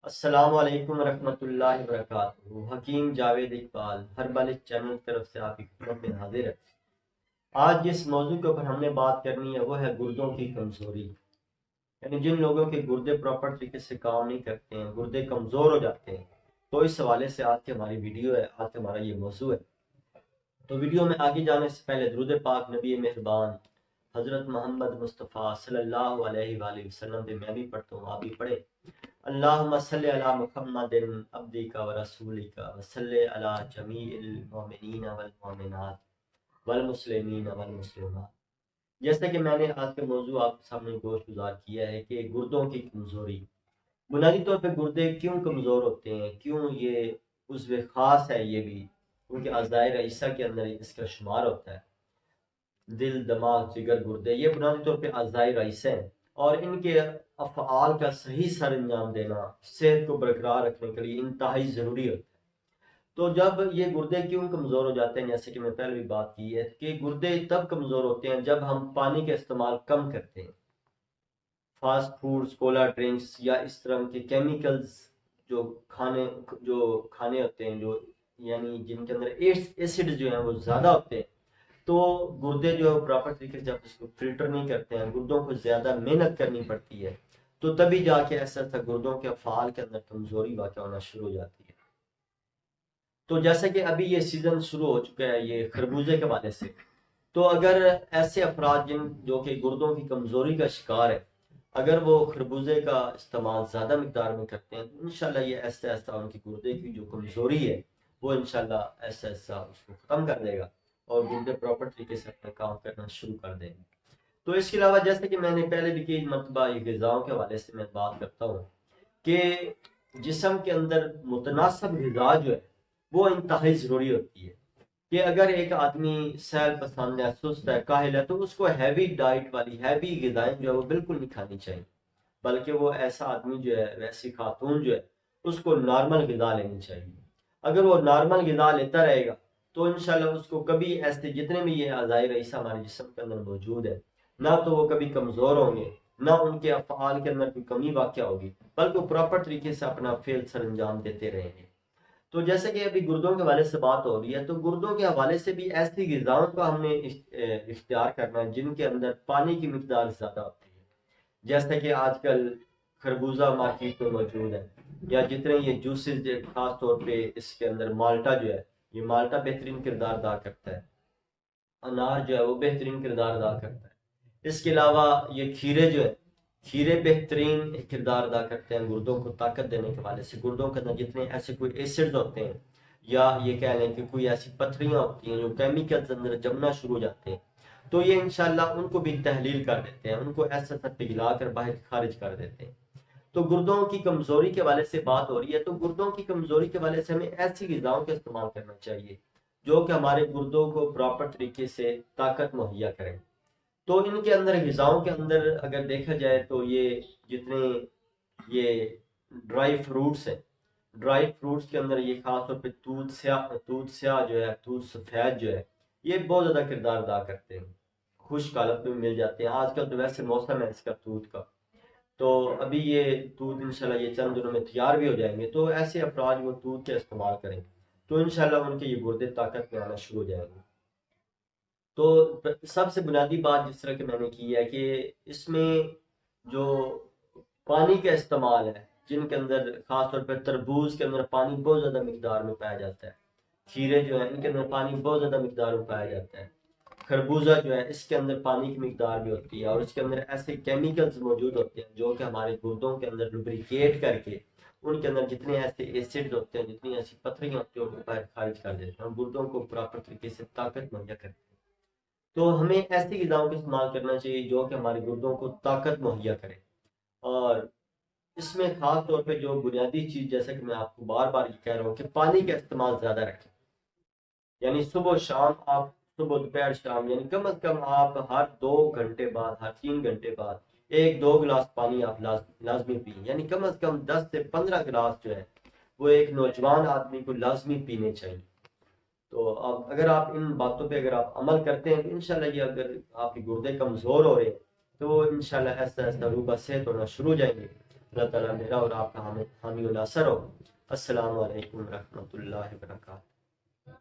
السلام علیکم ورحمۃ اللہ وبرکاتہ۔ حکیم جاوید اقبال ہربل چینل کی طرف سے آپ کی خدمت میں حاضر ہے۔ آج جس موضوع کے اوپر ہم نے بات کرنی ہے وہ ہے گردوں کی کمزوری، یعنی جن لوگوں کے گردے پراپر طریقے سے کام نہیں کرتے ہیں، گردے کمزور ہو جاتے ہیں، تو اس حوالے سے آج کی ہماری ویڈیو ہے، آج ہمارا یہ موضوع ہے۔ تو ویڈیو میں آگے جانے سے پہلے درود پاک نبی مہربان حضرت محمد مصطفیٰ صلی اللہ علیہ وآلہ وسلم پہ میں بھی پڑھتا ہوں، آپ بھی پڑھیں۔ اللہم صلی علی محمد عبدک و رسولک و صلی علی جمیع المؤمنین والمؤمنات والمسلمین والمسلمات۔ جیسا کہ میں نے آج کا موضوع آپ کے سامنے گوش گزار کیا ہے کہ گردوں کی کمزوری، بنیادی طور پہ گردے کیوں کمزور ہوتے ہیں، کیوں یہ عضو خاص ہے، یہ بھی کیونکہ اعضائے رئیسہ کے اندر اس کا شمار ہوتا ہے۔ دل، دماغ، جگر، گردے یہ بنیادی طور پہ اعضائے رئیسہ ہیں، اور ان کے افعال کا صحیح سر انجام دینا صحت کو برقرار رکھنے کے لیے انتہائی ضروری ہوتا ہے۔ تو جب یہ گردے کیوں کمزور ہو جاتے ہیں، جیسے کہ میں پہلے بھی بات کی ہے کہ گردے تب کمزور ہوتے ہیں جب ہم پانی کا استعمال کم کرتے ہیں، فاسٹ فوڈز، کولا ڈرنکس یا اس طرح کے کیمیکلز جو کھانے ہوتے ہیں، جو یعنی جن کے اندر ایسڈ جو ہیں وہ زیادہ ہوتے ہیں، تو گردے جو پراپر طریقے سے جب اس کو فلٹر نہیں کرتے ہیں، گردوں کو زیادہ محنت کرنی پڑتی ہے، تو تبھی جا کے ایسا گردوں کے افعال کے اندر کمزوری واقع ہونا شروع ہو جاتی ہے۔ تو جیسا کہ ابھی یہ سیزن شروع ہو چکا ہے یہ خربوزے کے حوالے سے، تو اگر ایسے افراد جو کہ گردوں کی کمزوری کا شکار ہے، اگر وہ خربوزے کا استعمال زیادہ مقدار میں کرتے ہیں تو انشاءاللہ یہ ایسا ایسا ان کی گردے کی جو کمزوری ہے وہ انشاءاللہ ایسا ایسا اس کو ختم کر دے گا، اور گردے پراپر طریقے سے اپنا کام کرنا شروع کر دیں گے۔ تو اس کے علاوہ جیسے کہ میں نے پہلے بھی کئی مرتبہ یہ غذاؤں کے حوالے سے میں بات کرتا ہوں کہ جسم کے اندر متناسب غذا جو ہے وہ انتہائی ضروری ہوتی ہے، کہ اگر ایک آدمی سیل پسند ہے، سست ہے، کاہل ہے، تو اس کو ہیوی ڈائٹ والی ہیوی غذائیں جو ہے وہ بالکل نہیں کھانی چاہیے، بلکہ وہ ایسا آدمی جو ہے، ویسی خاتون جو ہے، اس کو نارمل غذا لینی چاہیے۔ اگر وہ نارمل غذا لیتا رہے گا تو انشاءاللہ اس کو کبھی ایسے جتنے بھی یہ اعضائے رئیسہ ہمارے جسم کے اندر موجود ہے، نہ تو وہ کبھی کمزور ہوں گے، نہ ان کے افعال کے اندر کوئی کمی واقع ہوگی، بلکہ وہ پراپر طریقے سے اپنا فعل سر انجام دیتے رہیں گے۔ تو جیسے کہ ابھی گردوں کے حوالے سے بات ہو رہی ہے، تو گردوں کے حوالے سے بھی ایسی غذاؤں کا ہم نے اختیار کرنا ہے جن کے اندر پانی کی مقدار زیادہ ہوتی ہے، جیسے کہ آج کل خربوزہ مارکیٹ میں موجود ہے، یا جتنے یہ جوسز، خاص طور پہ اس کے اندر مالٹا جو ہے، یہ مالٹا بہترین کردار ادا کرتا ہے، انار جو ہے وہ بہترین کردار ادا کرتا ہے۔ اس کے علاوہ یہ کھیرے جو ہے، کھیرے بہترین کردار ادا کرتے ہیں گردوں کو طاقت دینے کے حوالے سے۔ گردوں کے اندر جتنے ایسے کوئی ایسڈز ہوتے ہیں، یا یہ کہہ لیں کہ کوئی ایسی پتھریاں ہوتی ہیں جو کیمیکلز اندر جمنا شروع ہو جاتے ہیں، تو یہ انشاءاللہ ان کو بھی تحلیل کر دیتے ہیں، ان کو ایسا پگھلا کر باہر خارج کر دیتے ہیں۔ تو گردوں کی کمزوری کے حوالے سے بات ہو رہی ہے، تو گردوں کی کمزوری کے حوالے سے ہمیں ایسی غذاؤں کا استعمال کرنا چاہیے جو کہ ہمارے گردوں کو پراپر طریقے سے طاقت مہیا کریں۔ تو ان کے اندر غذاؤں کے اندر اگر دیکھا جائے تو یہ جتنے یہ ڈرائی فروٹس ہیں، ڈرائی فروٹس کے اندر یہ خاص طور پہ دودھ سیاہ جو ہے، دودھ سفید جو ہے، یہ بہت زیادہ کردار ادا کرتے ہیں، خشک حالت میں مل جاتے ہیں۔ آج کل تو ویسے موسم ہے اس کا دودھ کا، تو ابھی یہ دودھ انشاءاللہ یہ چند دنوں میں تیار بھی ہو جائیں گے، تو ایسے افراد وہ دودھ کا استعمال کریں تو انشاءاللہ ان کے یہ گردے طاقت میں آنا شروع ہو جائیں گے۔ تو سب سے بنیادی بات جس طرح کہ میں نے کی ہے کہ اس میں جو پانی کا استعمال ہے، جن کے اندر خاص طور پہ تربوز کے اندر پانی بہت زیادہ مقدار میں پایا جاتا ہے، کھیرے جو ہیں ان کے اندر پانی بہت زیادہ مقدار میں پایا جاتا ہے، خربوزہ جو ہے اس کے اندر پانی کی مقدار بھی ہوتی ہے، اور اس کے اندر ایسے کیمیکلز موجود ہوتے ہیں جو کہ ہمارے گردوں کے اندر لبریکیٹ کر کے ان کے اندر جتنے ایسے ایسڈ ہوتے ہیں، جتنی ایسی پتھریاں ہوتی ہیں، ان کو باہر خارج کر دیتے ہیں، ہم گردوں کو پراپر طریقے سے طاقت مہیا کرتے ہیں۔ تو ہمیں ایسی غذاؤں کا استعمال کرنا چاہیے جو کہ ہمارے گردوں کو طاقت مہیا کرے، اور اس میں خاص طور پہ جو بنیادی چیز، جیسا کہ میں آپ کو بار بار یہ کہہ رہا ہوں کہ پانی کا استعمال زیادہ رکھیں، یعنی صبح و شام آپ، صبح دوپہر شام، یعنی کم از کم آپ ہر 2 گھنٹے بعد، ہر 3 گھنٹے بعد 1-2 گلاس پانی آپ لازمی پئیں، یعنی کم از کم 10 سے 15 گلاس جو ہے وہ ایک نوجوان آدمی کو لازمی پینے چاہیے۔ تو اب اگر آپ ان باتوں پہ اگر آپ عمل کرتے ہیں تو انشاءاللہ یہ، اگر آپ کے گردے کمزور ہو رہے ہیں تو انشاءاللہ ایسا ایسا روبہ صحت ہونا شروع ہو جائیں گے، اللہ تعالیٰ میرا اور آپ کا حامی و ناصر ہو۔ السلام علیکم ورحمۃ اللہ وبرکاتہ۔